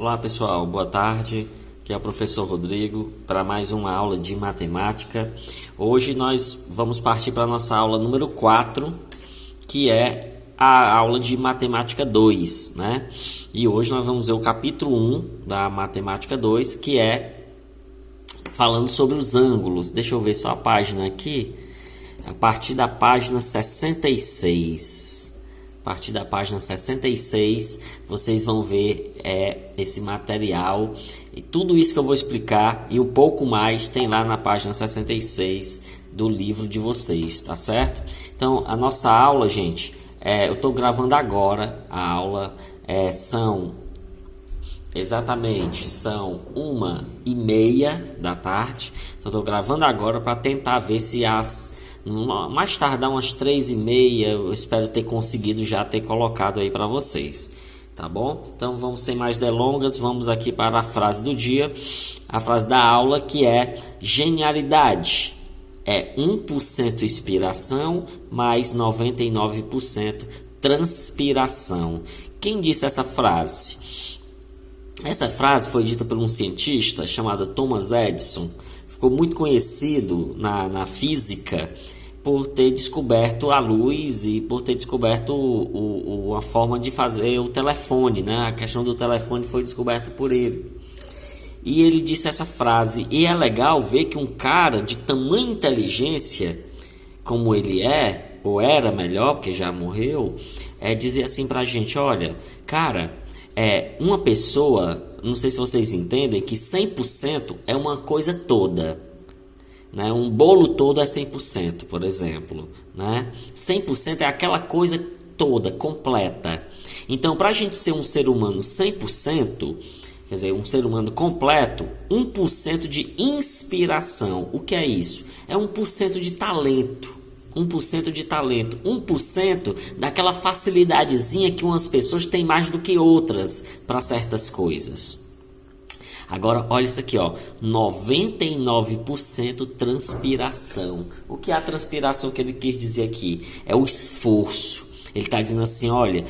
Olá pessoal, boa tarde. Aqui é o professor Rodrigo para mais uma aula de matemática. Hoje nós vamos partir para a nossa aula número 4, que é a aula de matemática 2, né? E hoje nós vamos ver o capítulo 1 da matemática 2, que é falando sobre os ângulos. Deixa eu ver só a página aqui. A partir da página 66. A partir da página 66, vocês vão ver esse material e tudo isso que eu vou explicar e um pouco mais tem lá na página 66 do livro de vocês, tá certo? Então, a nossa aula, gente, eu estou gravando agora a aula, são 1h30 da tarde, então estou gravando agora para tentar ver se mais tardar umas 3h30, eu espero ter conseguido já ter colocado aí para vocês, tá bom? Então vamos sem mais delongas, vamos aqui para a frase do dia, a frase da aula, que é: genialidade é 1% inspiração mais 99% transpiração. Quem disse essa frase? Essa frase foi dita por um cientista chamado Thomas Edison. Ficou muito conhecido na física por ter descoberto a luz e por ter descoberto a forma de fazer o telefone, né? A questão do telefone foi descoberta por ele. E ele disse essa frase, e é legal ver que um cara de tamanha inteligência como ele ou era melhor, porque já morreu, dizer assim pra gente: olha, cara, uma pessoa, não sei se vocês entendem, que 100% é uma coisa toda, né? Um bolo todo é 100%, por exemplo, né? 100% é aquela coisa toda, completa. Então, para a gente ser um ser humano 100%, quer dizer, um ser humano completo, 1% de inspiração. O que é isso? É 1% de talento. 1% de talento, 1% daquela facilidadezinha que umas pessoas têm mais do que outras para certas coisas. Agora, olha isso aqui, ó, 99% transpiração. O que é a transpiração que ele quis dizer aqui? É o esforço. Ele está dizendo assim: olha,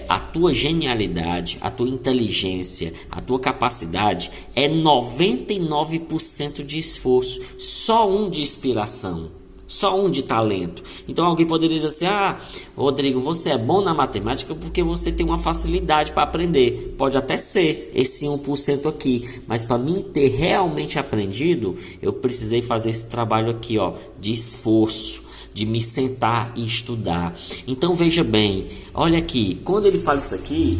a tua genialidade, a tua inteligência, a tua capacidade é 99% de esforço, só um de inspiração. Só um de talento. Então alguém poderia dizer assim: ah, Rodrigo, você é bom na matemática porque você tem uma facilidade para aprender. Pode até ser esse 1% aqui, mas para mim ter realmente aprendido, eu precisei fazer esse trabalho aqui, ó, de esforço, de me sentar e estudar. Então veja bem, olha aqui, quando ele fala isso aqui,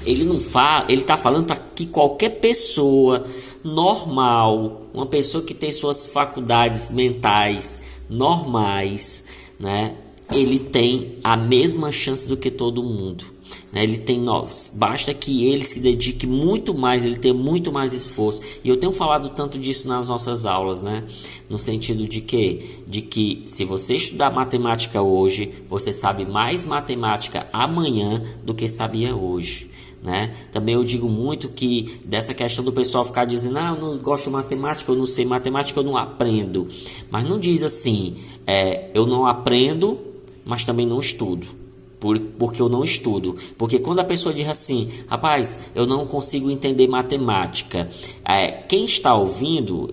ele não fala, ele está falando para que qualquer pessoa normal, uma pessoa que tem suas faculdades mentais normais, né, ele tem a mesma chance do que todo mundo, né? Ele tem basta que ele se dedique muito mais, ele tenha muito mais esforço. E eu tenho falado tanto disso nas nossas aulas, né, no sentido de que se você estudar matemática hoje, você sabe mais matemática amanhã do que sabia hoje, né? Também eu digo muito que dessa questão do pessoal ficar dizendo: ah, eu não gosto de matemática, eu não sei matemática, eu não aprendo. Mas não diz assim, eu não aprendo, mas também não estudo, porque eu não estudo. Porque quando a pessoa diz assim: rapaz, eu não consigo entender matemática, quem está ouvindo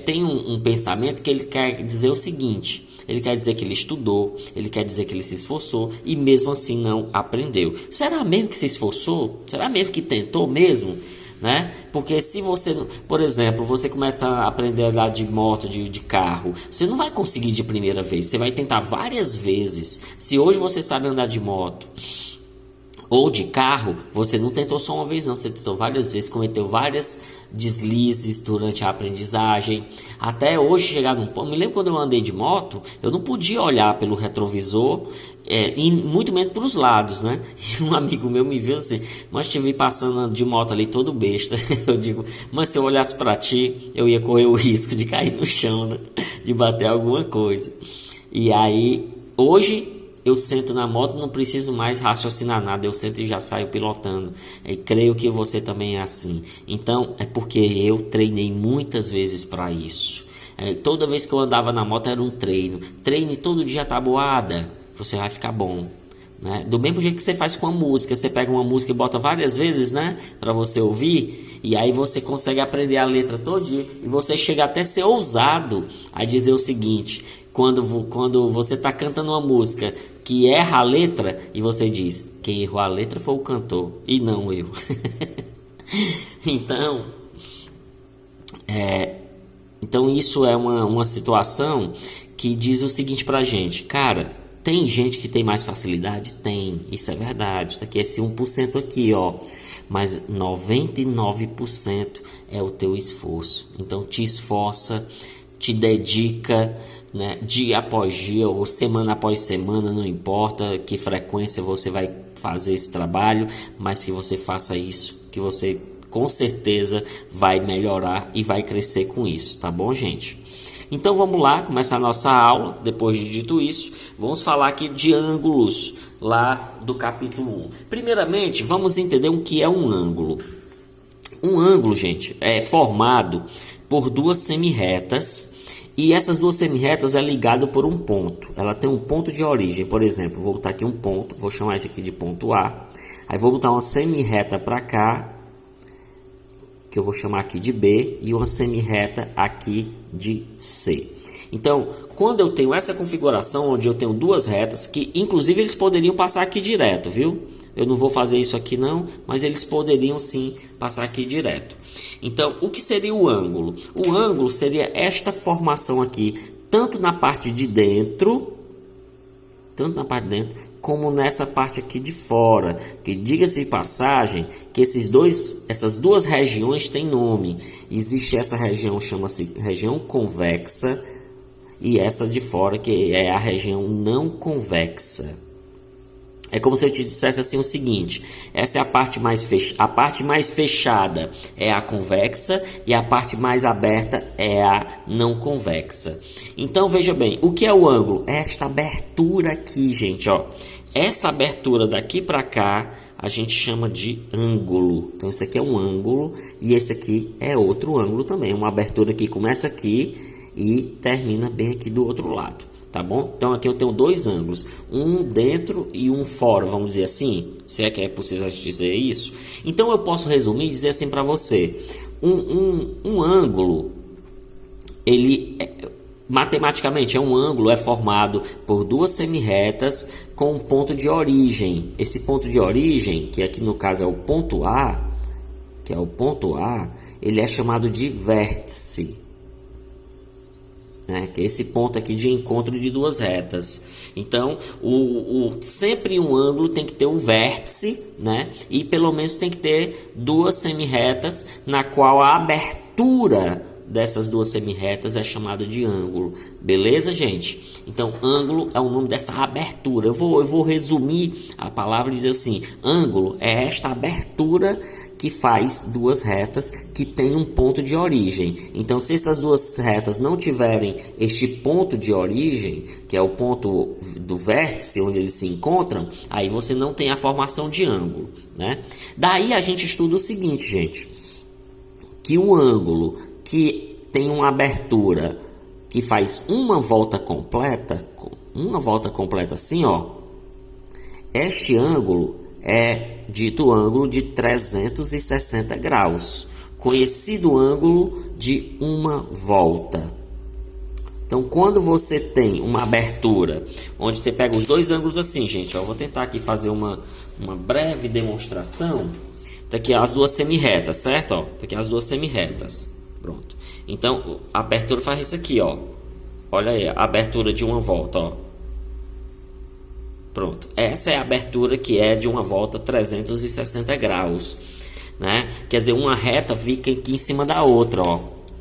tem um pensamento que ele quer dizer o seguinte: ele quer dizer que ele estudou, ele quer dizer que ele se esforçou e mesmo assim não aprendeu. Será mesmo que se esforçou? Será mesmo que tentou mesmo? Né? Porque se você, por exemplo, você começa a aprender a andar de moto, de carro, você não vai conseguir de primeira vez, você vai tentar várias vezes. Se hoje você sabe andar de moto ou de carro, você não tentou só uma vez não, você tentou várias vezes, cometeu várias deslizes durante a aprendizagem, até hoje chegar num ponto. Me lembro quando eu andei de moto, eu não podia olhar pelo retrovisor, e muito menos para os lados, né? E um amigo meu me viu assim: mas te vi passando de moto ali todo besta. Eu digo: mas se eu olhasse para ti, eu ia correr o risco de cair no chão, né? De bater alguma coisa. E aí, hoje eu sento na moto, não preciso mais raciocinar nada, eu sento e já saio pilotando. E creio que você também é assim. Então, é porque eu treinei muitas vezes para isso. Toda vez que eu andava na moto era um treino. Treine todo dia a tabuada, você vai ficar bom. né? Do mesmo jeito que você faz com a música, você pega uma música e bota várias vezes, né, para você ouvir, e aí você consegue aprender a letra todinha, e você chega até a ser ousado a dizer o seguinte, quando você está cantando uma música que erra a letra, e você diz, quem errou a letra foi o cantor, e não eu. Então isso é uma situação que diz o seguinte pra gente, cara, tem gente que tem mais facilidade? Tem, isso é verdade, tá aqui esse 1% aqui, ó, mas 99% é o teu esforço. Então te esforça, te dedica, né, dia após dia ou semana após semana, não importa que frequência você vai fazer esse trabalho, mas que você faça isso, que você com certeza vai melhorar e vai crescer com isso, tá bom, gente? Então vamos lá, começar a nossa aula. Depois de dito isso, vamos falar aqui de ângulos lá do capítulo 1. Primeiramente, vamos entender o que é um ângulo. Um ângulo, gente, é formado por duas semirretas, e essas duas semirretas é ligado por um ponto. Ela tem um ponto de origem, por exemplo, vou botar aqui um ponto, vou chamar esse aqui de ponto A. Aí vou botar uma semirreta para cá, que eu vou chamar aqui de B, e uma semirreta aqui de C. Então, quando eu tenho essa configuração, onde eu tenho duas retas, que inclusive eles poderiam passar aqui direto, viu? Eu não vou fazer isso aqui não, mas eles poderiam sim passar aqui direto. Então, o que seria o ângulo? O ângulo seria esta formação aqui, tanto na parte de dentro, como nessa parte aqui de fora, que diga-se de passagem que essas duas regiões têm nome. Existe essa região, chama-se região convexa, e essa de fora que é a região não convexa. É como se eu te dissesse assim o seguinte, essa é a parte mais fechada é a convexa e a parte mais aberta é a não convexa. Então veja bem, o que é o ângulo? É esta abertura aqui, gente, ó. Essa abertura daqui para cá a gente chama de ângulo. Então esse aqui é um ângulo e esse aqui é outro ângulo também. Uma abertura que começa aqui e termina bem aqui do outro lado, tá bom? Então aqui eu tenho dois ângulos, um dentro e um fora, vamos dizer assim, se é que é possível dizer isso. Então eu posso resumir e dizer assim para você, um ângulo, matematicamente um ângulo é formado por duas semirretas com um ponto de origem. Esse ponto de origem, que aqui no caso é o ponto A, ele é chamado de vértice, né? Que é esse ponto aqui de encontro de duas retas. Então, sempre um ângulo tem que ter um vértice, né? E pelo menos tem que ter duas semirretas, na qual a abertura dessas duas semirretas é chamada de ângulo. Beleza, gente? Então, ângulo é o nome dessa abertura. Eu vou resumir a palavra e dizer assim: ângulo é esta abertura que faz duas retas que tem um ponto de origem. Então, se essas duas retas não tiverem este ponto de origem, que é o ponto do vértice onde eles se encontram, aí você não tem a formação de ângulo, né? Daí a gente estuda o seguinte, gente, que o ângulo que tem uma abertura que faz uma volta completa assim, ó, este ângulo é dito ângulo de 360 graus, conhecido ângulo de uma volta. Então, quando você tem uma abertura, onde você pega os dois ângulos assim, gente, ó, eu vou tentar aqui fazer uma breve demonstração. Tá aqui as duas semirretas, certo? Ó, tá aqui as duas semirretas. Pronto. Então, a abertura faz isso aqui, ó. Olha aí, a abertura de uma volta, ó. Pronto. Essa é a abertura que é de uma volta 360 graus, né? Quer dizer, uma reta fica aqui em cima da outra, ó.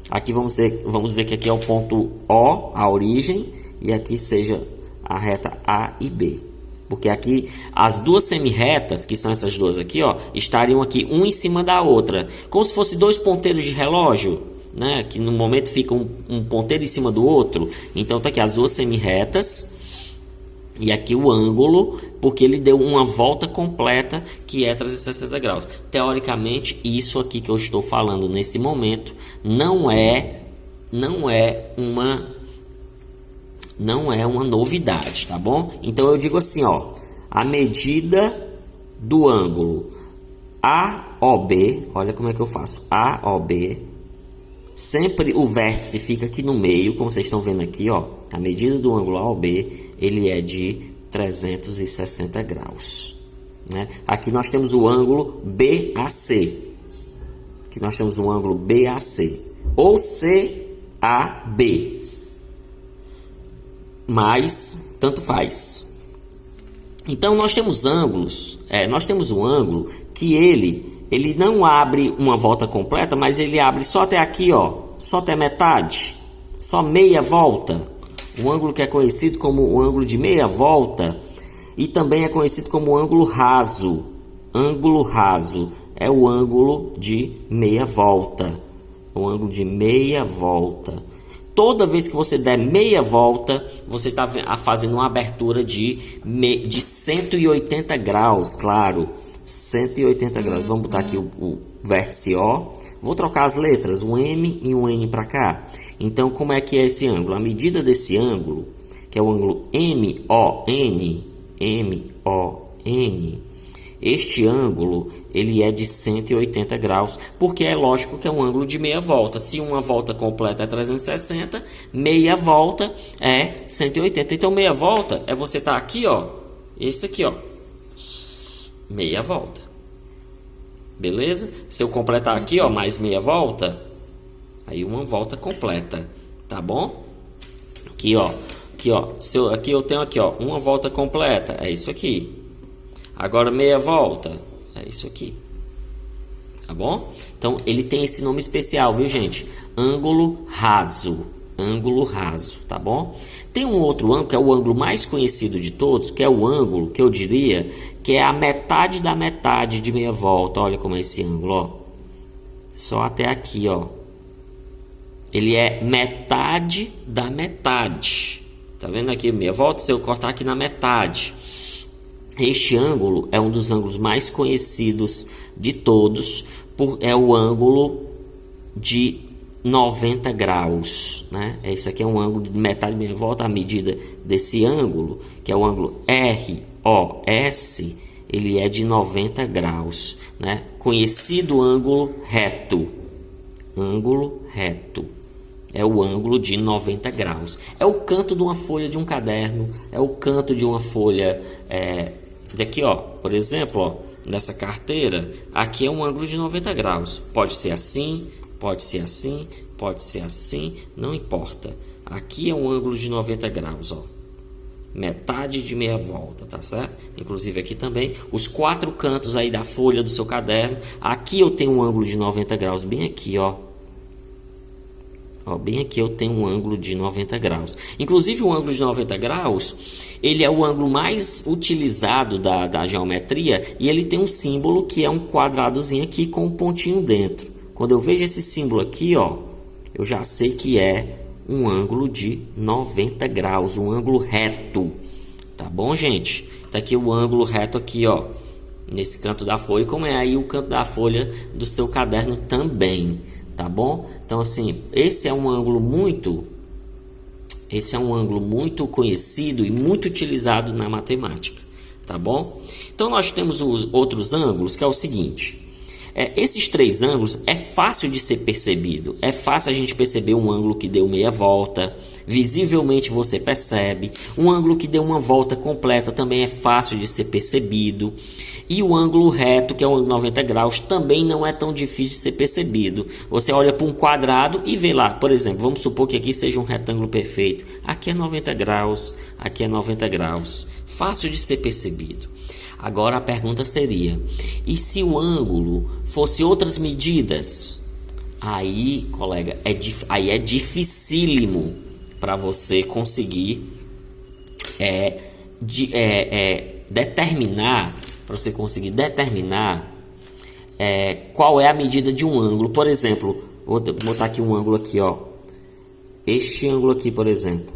Aqui vamos dizer que aqui é o ponto O, a origem, e aqui seja a reta A e B. Porque aqui as duas semirretas, que são essas duas aqui, ó, estariam aqui uma em cima da outra, como se fosse dois ponteiros de relógio, né? Que no momento fica um ponteiro em cima do outro. Então tá aqui as duas semirretas e aqui o ângulo, porque ele deu uma volta completa que é 360 graus. Teoricamente, isso aqui que eu estou falando nesse momento não é uma novidade, tá bom? Então eu digo assim, ó, a medida do ângulo AOB, olha como é que eu faço, AOB, sempre o vértice fica aqui no meio, como vocês estão vendo aqui, ó, a medida do ângulo AOB, ele é de 360 graus, né? Aqui nós temos o ângulo BAC, aqui nós temos um ângulo BAC, ou CAB, mas tanto faz. Então nós temos ângulos, nós temos um ângulo que ele não abre uma volta completa, mas ele abre só até aqui, ó, só até metade, só meia volta. Um ângulo que é conhecido como o ângulo de meia volta e também é conhecido como o ângulo raso. Ângulo raso é o ângulo de meia volta. O ângulo de meia volta. Toda vez que você der meia volta, você está fazendo uma abertura de 180 graus, claro. 180 graus. Vamos botar aqui o vértice O. Vou trocar as letras, um M e um N para cá. Então, como é que é esse ângulo? A medida desse ângulo, que é o ângulo MON, este ângulo, ele é de 180 graus, porque é lógico que é um ângulo de meia volta. Se uma volta completa é 360, meia volta é 180. Então, meia volta é você estar aqui, ó, esse aqui, ó, meia volta. Beleza? Se eu completar aqui, ó, mais meia volta, aí uma volta completa, tá bom? Aqui, ó, aqui eu tenho aqui, ó, uma volta completa, é isso aqui. Agora meia volta, é isso aqui. Tá bom? Então ele tem esse nome especial, viu, gente? Ângulo raso. Ângulo raso, tá bom? Tem um outro ângulo que é o ângulo mais conhecido de todos, que é o ângulo que eu diria que é a metade da metade de meia volta. Olha como é esse ângulo, ó. Só até aqui, ó. Ele é metade da metade. Tá vendo aqui meia volta? Se eu cortar aqui na metade. Este ângulo é um dos ângulos mais conhecidos de todos, é o ângulo de 90 graus, né? Esse aqui é um ângulo de metade de meia volta. A medida desse ângulo, que é o ângulo ROS, ele é de 90 graus, né? Conhecido ângulo reto. Ângulo reto é o ângulo de 90 graus. É o canto de uma folha de um caderno, é o canto de uma folha daqui, ó, por exemplo, ó, nessa carteira, aqui é um ângulo de 90 graus. Pode ser assim, pode ser assim, pode ser assim, não importa. Aqui é um ângulo de 90 graus, ó. Metade de meia volta, tá certo? Inclusive aqui também, os quatro cantos aí da folha do seu caderno. Aqui eu tenho um ângulo de 90 graus, bem aqui, ó. Ó, bem aqui eu tenho um ângulo de 90 graus. Inclusive o ângulo de 90 graus, ele é o ângulo mais utilizado da geometria. E ele tem um símbolo que é um quadradozinho aqui com um pontinho dentro. Quando eu vejo esse símbolo aqui, ó, eu já sei que é um ângulo de 90 graus, um ângulo reto. Tá bom, gente? Tá aqui o ângulo reto aqui, ó, nesse canto da folha, como é aí o canto da folha do seu caderno também, tá bom? Então assim, esse é um ângulo muito conhecido e muito utilizado na matemática, tá bom? Então nós temos os outros ângulos, que é o seguinte: esses três ângulos é fácil de ser percebido. É fácil a gente perceber um ângulo que deu meia volta, visivelmente você percebe. Um ângulo que deu uma volta completa também é fácil de ser percebido. E o ângulo reto, que é o 90 graus, também não é tão difícil de ser percebido. Você olha para um quadrado e vê lá, por exemplo, vamos supor que aqui seja um retângulo perfeito. Aqui é 90 graus, aqui é 90 graus. Fácil de ser percebido. Agora a pergunta seria: e se o ângulo fosse outras medidas? Aí, colega, aí é dificílimo para você conseguir determinar. Para você conseguir determinar qual é a medida de um ângulo. Por exemplo, vou botar aqui um ângulo aqui, ó. Este ângulo aqui, por exemplo.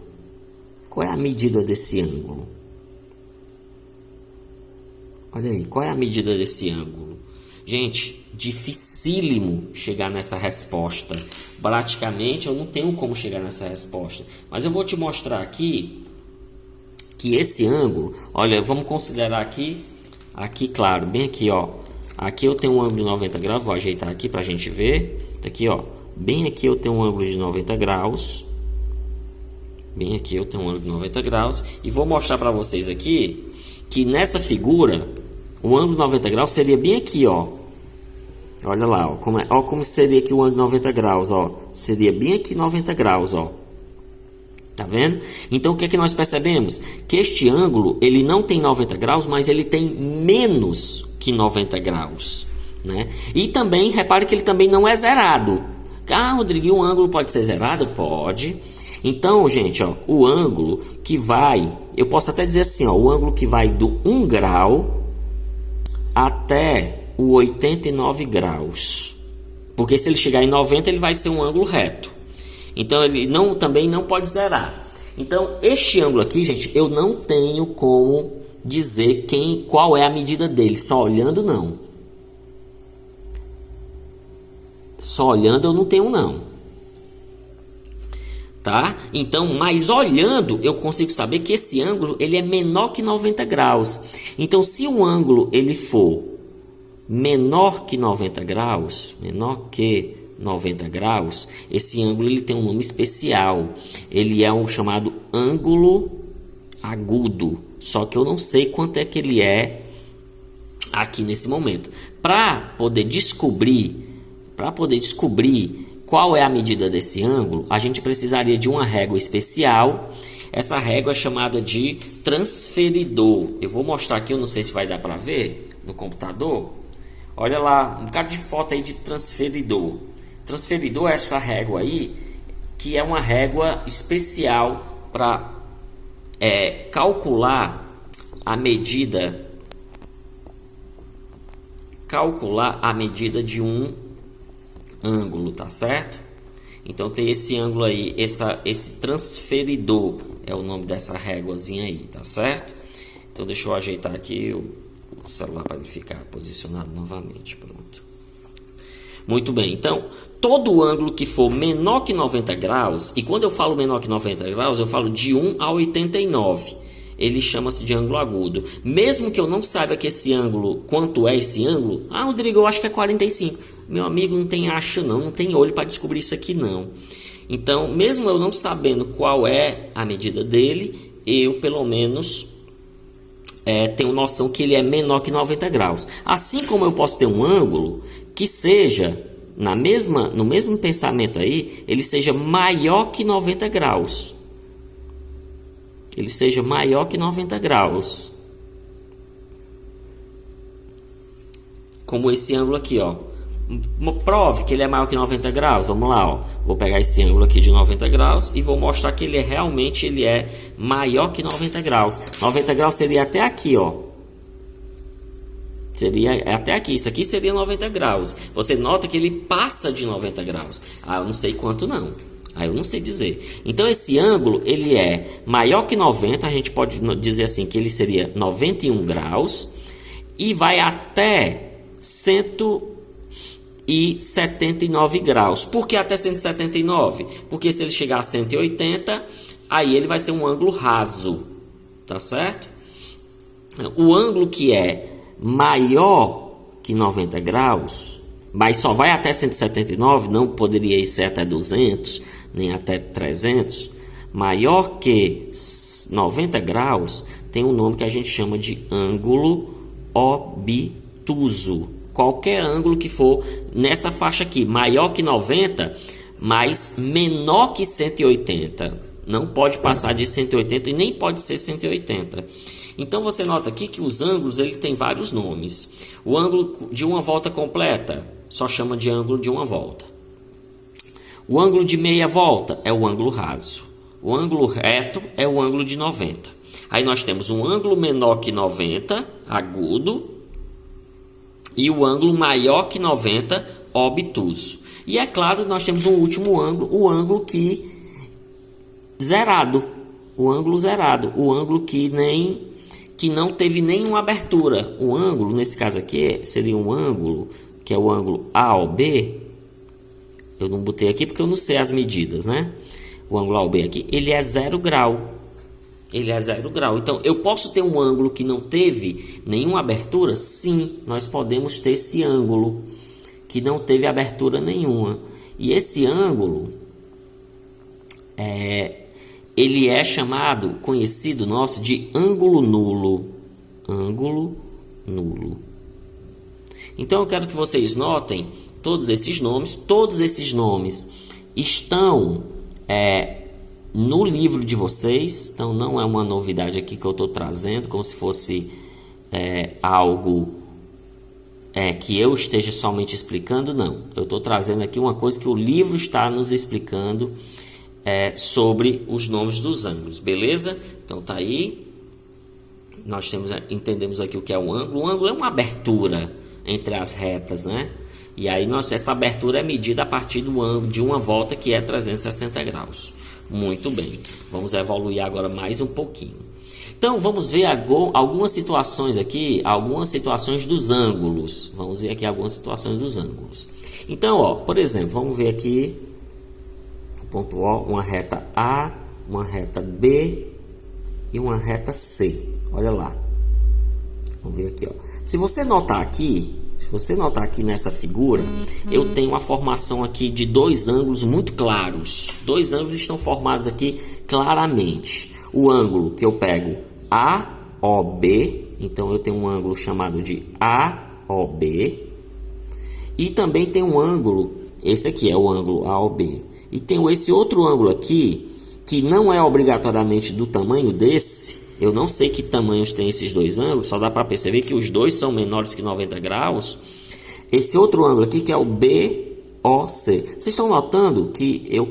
Qual é a medida desse ângulo? Olha aí, qual é a medida desse ângulo? Gente, dificílimo chegar nessa resposta. Praticamente eu não tenho como chegar nessa resposta. Mas eu vou te mostrar aqui que esse ângulo, olha, vamos considerar aqui claro, bem aqui, ó. Aqui eu tenho um ângulo de 90 graus, vou ajeitar aqui para a gente ver. Aqui, ó, bem aqui eu tenho um ângulo de 90 graus. Bem aqui eu tenho um ângulo de 90 graus. E vou mostrar para vocês aqui que nessa figura, o ângulo de 90 graus seria bem aqui, ó. Olha lá, ó, como seria aqui o ângulo de 90 graus, ó. Seria bem aqui 90 graus, ó. Tá vendo? Então o que é que nós percebemos? Que este ângulo, ele não tem 90 graus, mas ele tem menos que 90 graus, né? E também, repare que ele também não é zerado. Ah, Rodrigo, o ângulo pode ser zerado? Pode. Então, gente, ó, o ângulo que vai, eu posso até dizer assim, ó, o ângulo que vai do 1 grau até o 89 graus. Porque se ele chegar em 90, ele vai ser um ângulo reto. Então ele também não pode zerar. Então este ângulo aqui, gente, eu não tenho como dizer qual é a medida dele, só olhando não. Só olhando eu não tenho não. Tá? Então, mas olhando eu consigo saber que esse ângulo ele é menor que 90 graus. Então se o ângulo ele for menor que 90 graus, esse ângulo ele tem um nome especial. Ele é um chamado ângulo agudo. Só que eu não sei quanto é que ele é aqui nesse momento. Para poder descobrir qual é a medida desse ângulo, a gente precisaria de uma régua especial. Essa régua é chamada de transferidor. Eu vou mostrar aqui, eu não sei se vai dar para ver no computador. Olha lá, um bocado de foto aí de transferidor. Transferidor é essa régua aí, que é uma régua especial para calcular a medida de um ângulo, tá certo? Então tem esse ângulo aí, esse transferidor é o nome dessa réguazinha aí, tá certo? Então deixa eu ajeitar aqui o celular para ele ficar posicionado novamente, pronto. Muito bem, então todo ângulo que for menor que 90 graus, e quando eu falo menor que 90 graus, eu falo de 1 a 89, ele chama-se de ângulo agudo. Mesmo que eu não saiba que esse ângulo, quanto é esse ângulo, ah, Rodrigo, eu acho que é 45. Meu amigo, não tem não tem olho para descobrir isso aqui não. Então, mesmo eu não sabendo qual é a medida dele, eu pelo menos tenho noção que ele é menor que 90 graus. Assim como eu posso ter um ângulo que seja, no mesmo pensamento aí, ele seja maior que 90 graus. Ele seja maior que 90 graus. Como esse ângulo aqui, ó. Prove que ele é maior que 90 graus. Vamos lá, ó. Vou pegar esse ângulo aqui de 90 graus e vou mostrar que ele realmente é maior que 90 graus. 90 graus seria até aqui, ó. Seria até aqui. Isso aqui seria 90 graus. Você nota que ele passa de 90 graus. Ah, eu não sei quanto não. Ah, eu não sei dizer. Então esse ângulo ele é maior que 90. A gente pode dizer assim que ele seria 91 graus. E vai até 179 graus. Por que até 179? Porque se ele chegar a 180, aí ele vai ser um ângulo raso, tá certo? O ângulo que é maior que 90 graus, mas só vai até 179, não poderia ser até 200, nem até 300, maior que 90 graus, tem um nome que a gente chama de ângulo obtuso. Qualquer ângulo que for nessa faixa aqui, maior que 90, mas menor que 180. Não pode passar de 180 e nem pode ser 180. Então você nota aqui que os ângulos ele tem vários nomes. O ângulo de uma volta completa só chama de ângulo de uma volta. O ângulo de meia volta é o ângulo raso. O ângulo reto é o ângulo de 90. Aí nós temos um ângulo menor que 90, agudo, e o ângulo maior que 90, obtuso. E é claro, nós temos um último ângulo, o ângulo zerado. O ângulo zerado, o ângulo que não teve nenhuma abertura. O ângulo, nesse caso aqui, seria um ângulo, que é o ângulo AOB. Eu não botei aqui porque eu não sei as medidas, né? O ângulo AOB aqui, ele é 0 grau. Ele é 0 grau. Então, eu posso ter um ângulo que não teve nenhuma abertura? Sim, nós podemos ter esse ângulo que não teve abertura nenhuma. E esse ângulo, ele é chamado, conhecido nosso, de ângulo nulo. Ângulo nulo. Então, eu quero que vocês notem todos esses nomes. Todos esses nomes estão no livro de vocês, então não é uma novidade aqui que eu estou trazendo, como se fosse algo que eu esteja somente explicando, não. Eu estou trazendo aqui uma coisa que o livro está nos explicando sobre os nomes dos ângulos, beleza? Então tá aí, nós entendemos aqui o que é um ângulo. O ângulo é uma abertura entre as retas, né? E aí essa abertura é medida a partir do ângulo de uma volta que é 360 graus. Muito bem, vamos evoluir agora mais um pouquinho. Então vamos ver algumas situações aqui, algumas situações dos ângulos. Vamos ver aqui algumas situações dos ângulos. Então, ó, por exemplo, vamos ver aqui, ponto O, uma reta A, uma reta B e uma reta C. Olha lá. Vamos ver aqui, ó. Se você notar aqui nessa figura, eu tenho uma formação aqui de dois ângulos muito claros. Dois ângulos estão formados aqui claramente. O ângulo que eu pego AOB, então eu tenho um ângulo chamado de AOB. E também tem um ângulo, esse aqui é o ângulo AOB. E tem esse outro ângulo aqui, que não é obrigatoriamente do tamanho desse. Eu não sei que tamanhos tem esses dois ângulos, só dá para perceber que os dois são menores que 90 graus. Esse outro ângulo aqui que é o BOC. Vocês estão notando que eu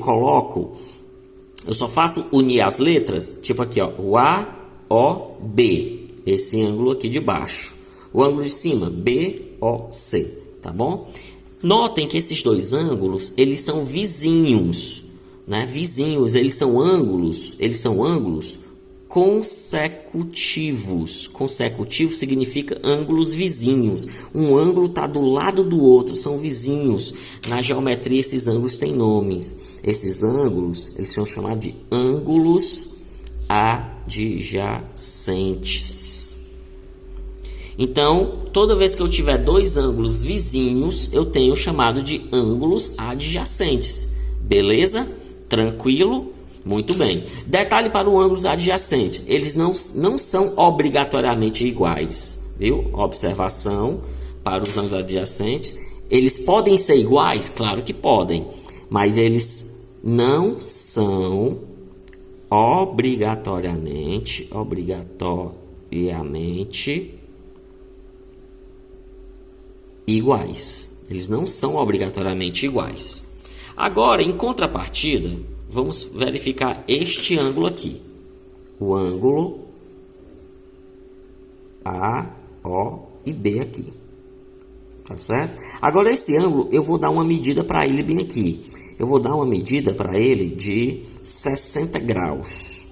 só faço unir as letras, tipo aqui, ó, o AOB, esse ângulo aqui de baixo. O ângulo de cima, BOC, tá bom? Notem que esses dois ângulos, eles são vizinhos, né? Vizinhos, eles são ângulos consecutivos. Consecutivo significa ângulos vizinhos. Um ângulo está do lado do outro, são vizinhos. Na geometria, esses ângulos têm nomes. Esses ângulos, eles são chamados de ângulos adjacentes. Então, toda vez que eu tiver dois ângulos vizinhos, eu tenho chamado de ângulos adjacentes. Beleza? Tranquilo? Muito bem. Detalhe para os ângulos adjacentes. Eles não são obrigatoriamente iguais. Viu? Observação para os ângulos adjacentes. Eles podem ser iguais? Claro que podem. Mas eles não são obrigatoriamente iguais. Eles não são obrigatoriamente iguais. Agora, em contrapartida, vamos verificar este ângulo aqui. O ângulo A, O e B aqui. Tá certo? Agora, esse ângulo, eu vou dar uma medida para ele bem aqui. Eu vou dar uma medida para ele de 60 graus.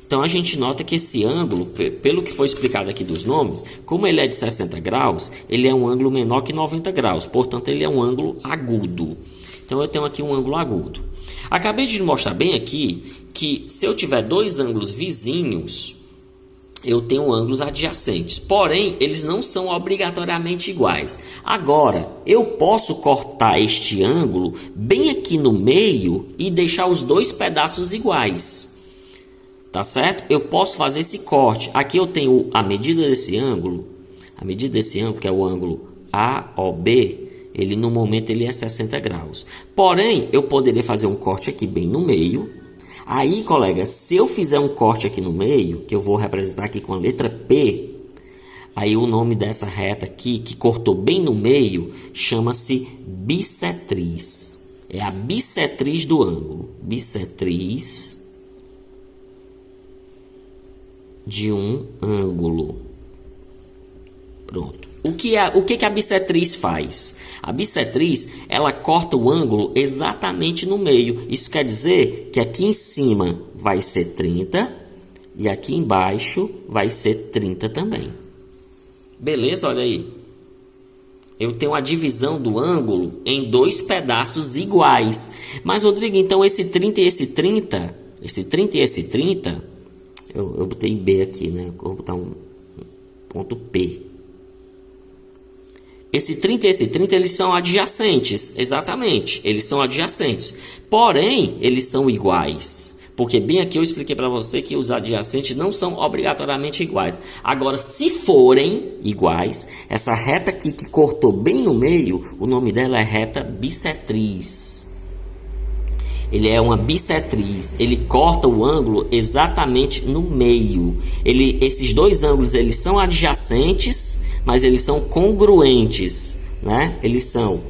Então, a gente nota que esse ângulo, pelo que foi explicado aqui dos nomes, como ele é de 60 graus, ele é um ângulo menor que 90 graus. Portanto, ele é um ângulo agudo. Então, eu tenho aqui um ângulo agudo. Acabei de mostrar bem aqui que se eu tiver dois ângulos vizinhos, eu tenho ângulos adjacentes. Porém, eles não são obrigatoriamente iguais. Agora, eu posso cortar este ângulo bem aqui no meio e deixar os dois pedaços iguais. Tá certo? Eu posso fazer esse corte. Aqui eu tenho a medida desse ângulo. A medida desse ângulo, que é o ângulo AOB, ele no momento ele é 60 graus. Porém, eu poderia fazer um corte aqui bem no meio. Aí, colega, se eu fizer um corte aqui no meio, que eu vou representar aqui com a letra P, aí o nome dessa reta aqui, que cortou bem no meio, chama-se bissetriz. É a bissetriz do ângulo. Bissetriz de um ângulo. Pronto. O que a bissetriz faz? A bissetriz, ela corta o ângulo exatamente no meio. Isso quer dizer que aqui em cima vai ser 30 e aqui embaixo vai ser 30 também. Beleza? Olha aí. Eu tenho a divisão do ângulo em dois pedaços iguais. Mas, Rodrigo, então esse 30 e esse 30, Eu botei B aqui, né? Eu vou botar um ponto P. Esse 30 e esse 30, eles são adjacentes, exatamente, eles são adjacentes, porém, eles são iguais, porque bem aqui eu expliquei para você que os adjacentes não são obrigatoriamente iguais. Agora, se forem iguais, essa reta aqui que cortou bem no meio, o nome dela é reta bissetriz. Ele é uma bissetriz, ele corta o ângulo exatamente no meio. Esses dois ângulos, eles são adjacentes, mas eles são congruentes, né? Eles são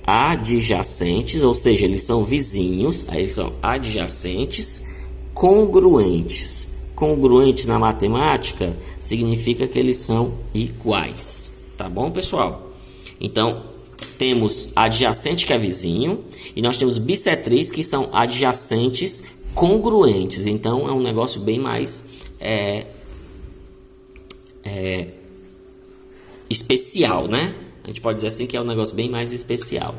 adjacentes, ou seja, eles são vizinhos, aí eles são adjacentes, congruentes. Congruentes na matemática significa que eles são iguais, tá bom, pessoal? Então, temos adjacente, que é vizinho, e nós temos bissetriz, que são adjacentes congruentes. Então, é um negócio bem mais especial, né? A gente pode dizer assim que é um negócio bem mais especial.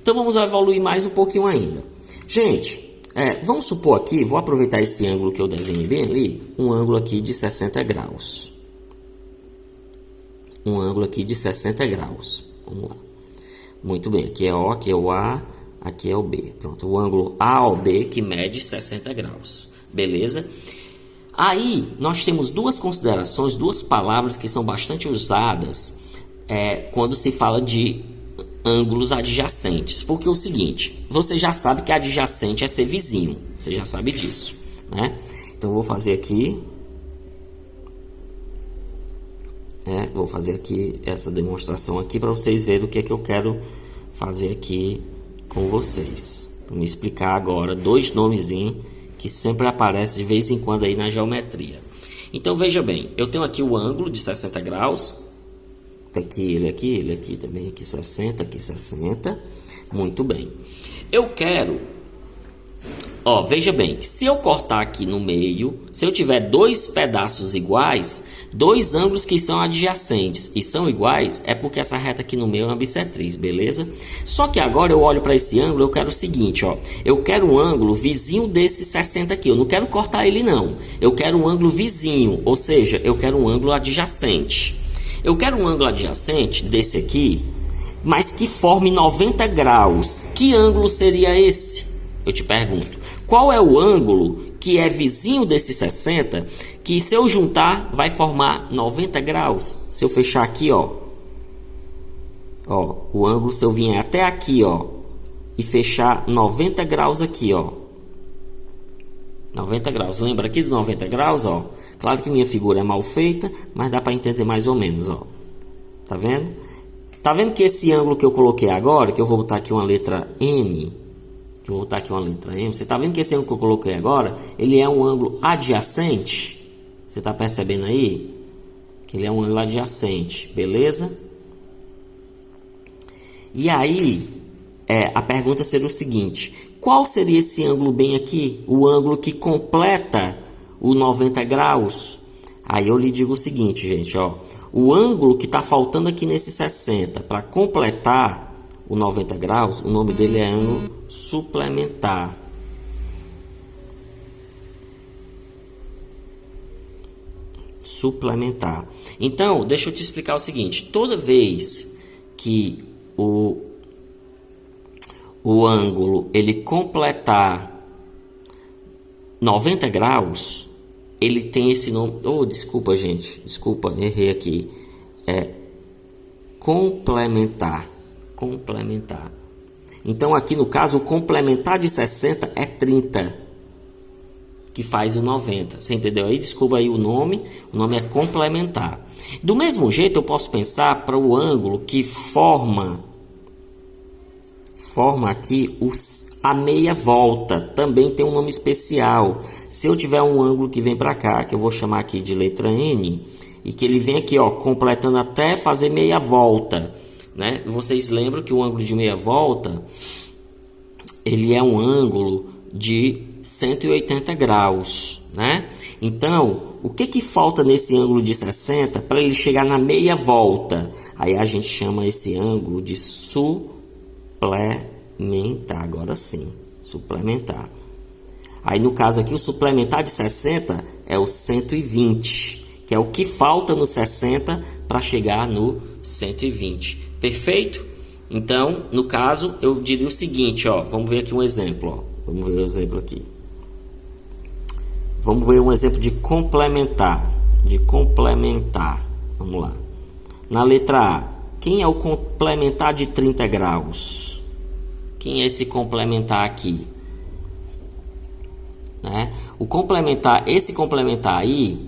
Então vamos evoluir mais um pouquinho ainda. Gente, vamos supor aqui, vou aproveitar esse ângulo que eu desenhei bem ali, um ângulo aqui de 60 graus. Um ângulo aqui de 60 graus. Vamos lá. Muito bem, aqui é O, aqui é o A, aqui é o B. Pronto, o ângulo AOB que mede 60 graus. Beleza? Aí, nós temos duas considerações, duas palavras que são bastante usadas quando se fala de ângulos adjacentes. Porque é o seguinte, você já sabe que adjacente é ser vizinho, você já sabe disso, né? Então, eu vou fazer aqui, essa demonstração aqui para vocês verem o que é que eu quero fazer aqui com vocês. Vou me explicar agora dois nomezinhos que sempre aparece de vez em quando aí na geometria. Então veja bem, eu tenho aqui o ângulo de 60 graus, aqui, ele aqui também, aqui 60, aqui 60, muito bem. Eu quero, veja bem, se eu cortar aqui no meio, se eu tiver dois pedaços iguais, dois ângulos que são adjacentes e são iguais, é porque essa reta aqui no meio é uma bissetriz, beleza? Só que agora eu olho para esse ângulo, eu quero o seguinte, eu quero um ângulo vizinho desse 60 aqui, eu não quero cortar ele não, eu quero um ângulo vizinho, ou seja, eu quero um ângulo adjacente. Eu quero um ângulo adjacente desse aqui, mas que forme 90 graus. Que ângulo seria esse? Eu te pergunto. Qual é o ângulo que é vizinho desse 60, que se eu juntar vai formar 90 graus? Se eu fechar aqui, o ângulo, se eu vier até aqui, e fechar 90 graus aqui, 90 graus. Lembra aqui do 90 graus, Claro que minha figura é mal feita, mas dá para entender mais ou menos, Tá vendo? Tá vendo que esse ângulo que eu coloquei agora, que eu vou botar aqui uma letra M, você tá vendo que esse ângulo que eu coloquei agora, ele é um ângulo adjacente? Você tá percebendo aí? Que ele é um ângulo adjacente, beleza? E aí, a pergunta seria o seguinte, qual seria esse ângulo bem aqui? O ângulo que completa o 90 graus? Aí eu lhe digo o seguinte, gente, o ângulo que está faltando aqui nesse 60 para completar o 90 graus, o nome dele é ângulo suplementar. Suplementar. Então, deixa eu te explicar o seguinte, toda vez que o ângulo ele completar 90 graus, ele tem esse nome. Desculpa, gente. Desculpa, errei aqui. É complementar. Complementar. Então, aqui no caso, o complementar de 60 é 30, que faz o 90. Você entendeu aí? Desculpa aí o nome. O nome é complementar. Do mesmo jeito, eu posso pensar para o ângulo que forma aqui a meia volta, também tem um nome especial. Se eu tiver um ângulo que vem para cá, que eu vou chamar aqui de letra N, e que ele vem aqui, completando até fazer meia volta, né? Vocês lembram que o ângulo de meia volta, ele é um ângulo de 180 graus, né? Então, o que falta nesse ângulo de 60 para ele chegar na meia volta? Aí a gente chama esse ângulo de suplementar, agora sim, suplementar. Aí no caso aqui o suplementar de 60 é o 120, que é o que falta no 60 para chegar no 120. Perfeito? Então, no caso, eu diria o seguinte, ó, vamos ver aqui um exemplo, ó. Vamos ver o exemplo aqui. Vamos ver um exemplo de complementar, Vamos lá. Na letra A, quem é o complementar de 30 graus? Quem é esse complementar aqui? Né? Esse complementar aí,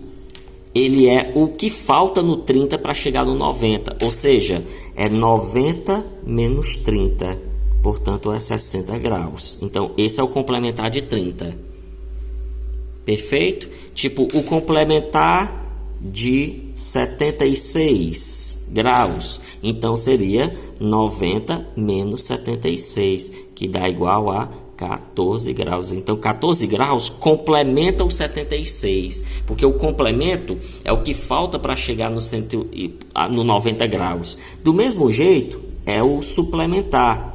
ele é o que falta no 30 para chegar no 90, ou seja, é 90 menos 30, portanto é 60 graus. Então esse é o complementar de 30. Perfeito? Tipo, o complementar de 76 graus, então seria 90 menos 76, que dá igual a 14 graus. Então 14 graus complementa o 76, porque o complemento é o que falta para chegar no 90 graus. Do mesmo jeito é o suplementar.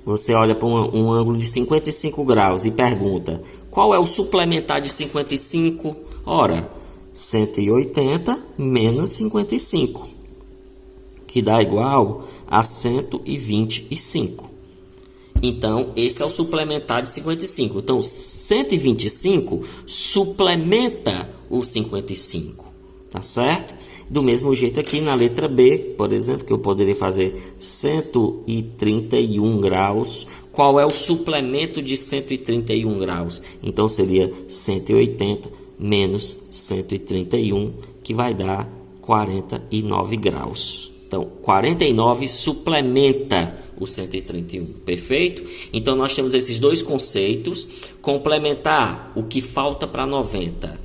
Você olha para um ângulo de 55 graus e pergunta: qual é o suplementar de 55? Ora, 180 menos 55, que dá igual a 125. Então, esse é o suplementar de 55. Então, 125 suplementa o 55. Tá certo? Do mesmo jeito aqui na letra B, por exemplo, que eu poderia fazer 131 graus. Qual é o suplemento de 131 graus? Então seria 180 menos 131, que vai dar 49 graus. Então 49 suplementa o 131, perfeito? Então nós temos esses dois conceitos: complementar, o que falta para 90,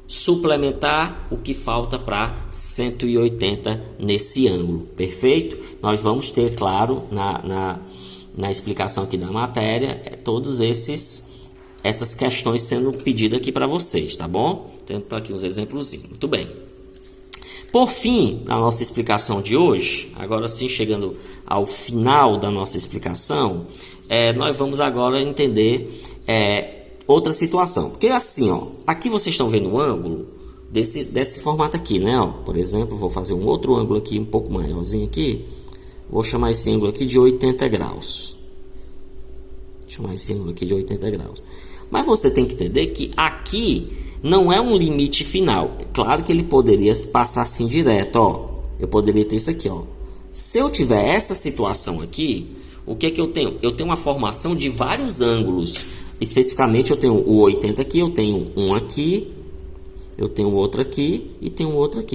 suplementar, o que falta para 180 nesse ângulo, perfeito? Nós vamos ter, claro, na explicação aqui da matéria, todos essas questões sendo pedidas aqui para vocês, tá bom? Então aqui uns exemplos, muito bem. Por fim, na nossa explicação de hoje, agora sim chegando ao final da nossa explicação, nós vamos agora entender outra situação, porque assim, ó, aqui vocês estão vendo o ângulo desse formato aqui, né? Ó, por exemplo, vou fazer um outro ângulo aqui um pouco maiorzinho aqui, vou chamar esse ângulo aqui de 80 graus. Mas você tem que entender que aqui não é um limite final. Claro que ele poderia passar assim direto, ó. Eu poderia ter isso aqui, ó. Se eu tiver essa situação aqui, o que é que eu tenho? Eu tenho uma formação de vários ângulos. Especificamente eu tenho o 80 aqui, eu tenho um aqui, eu tenho outro aqui e tenho outro aqui.